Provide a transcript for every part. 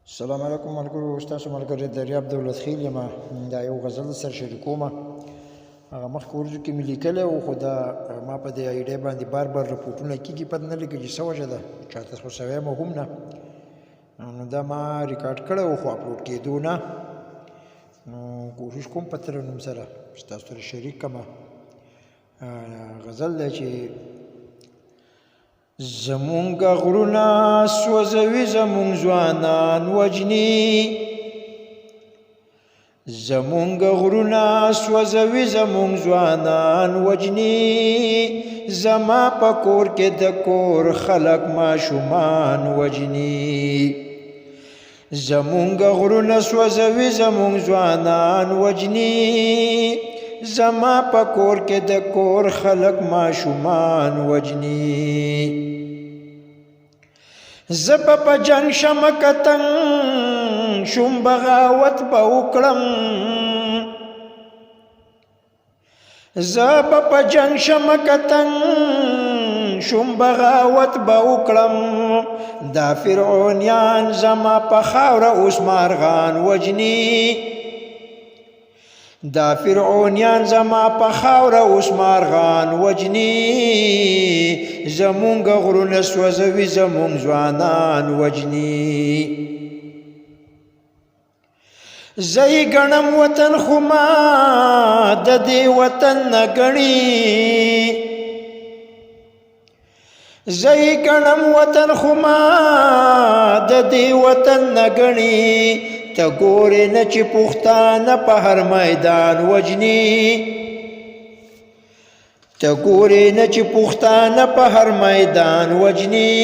السلام علیکم ملګرو، ستاسو ملګری دریاب دولت خیل یم. دا یو غزل سره شریکوم. هغه مخکې ورځو کې مې لیکلی و، خو دا ما په دې ایډیا باندې بار بار رپورټونه کېږي، پته نه لګي چې څه وجه ده، چاته خو سوی یم هم نه. نو دا ما ریکارډ کړی و، خو اپلوډ کېدو نه. نو کوشش کوم په ترنم سره ستاسو سره شریک کړم. غزل دی چې زمونږ غرونه سوځوي، زمونږ ځوانان وجني. زمونږ غرونه سوځوي، زمونږ ځوانان وجني. زما په کور کې د کور خلک ماشومان وجني. زمونږ غرونه سوځوي، زمونږ ځوانان وجني. زما په کور کې د کور خلک ماشومان وجني. زه به په جنګ شم که تنګ شوم، بغاوت به وکړم. زه به په جنګ شم که تنګ شوم، بغاوت به وکړم. دا فرعونیان زما په خاوره اوس مارغان وجني. دا فرعونیان زما په خاوره اوس مارغان وجني. زمونږ غرونه سوځوي، زمونږ ځوانان وجني. زه یې ګڼم وطن، خو ما د دې وطن نه ګڼي. زه یې ګڼم وطن، خو ما د دې وطن نه ګڼي. ته ګورې نه چې پښتانه په هر میدان وجني. ته ګورې نه چې پښتانه په هر میدان وجني.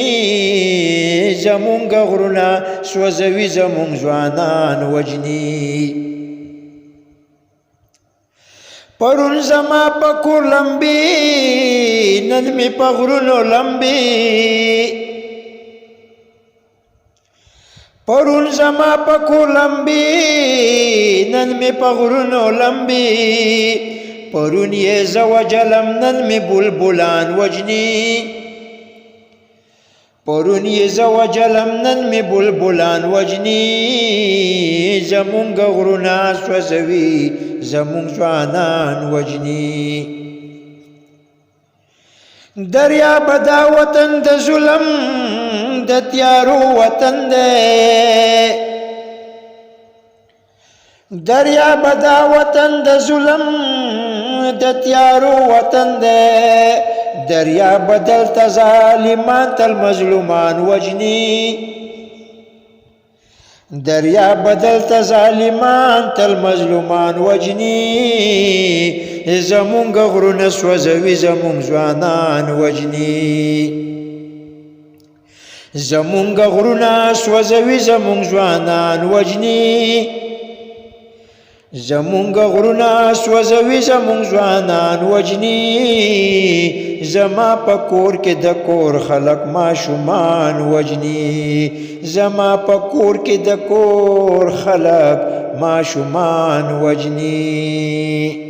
زمونږ غرونه سوځوي، زمونږ ځوانان وجني. پرون زما په کور لمبې، نن مې په غرونو لمبې. پرون زما په کور لمبې، نن مې په غرونو لمبې. پرون یې زه وجلم، نن مې بلبلان وجني. پرون یې زه وجلم، نن مې بلبلان وجني. زمونږ غرونه سوځوي، زمونږ ځوانان وجني. دریاب دا وطن د ظلم د تیارو وطن دی. دریاب دا وطن د ظلم د تیارو وطن دی. دریاب دلته ظالمان تل مظلومان وجني. دریاب دلته ظالمان تل مظلومان وجني. زمونږ غرونه سوځوي، زمونږ ځوانان وجني. زمونږ غرونه سوځوي، زمونږ ځوانان وجني. زمونږ غرونه سوځوي، زمونږ ځوانان وجني. زما په کور کې د کور خلک ماشومان وجني. زما په کور کې د کور خلک ماشومان وجني.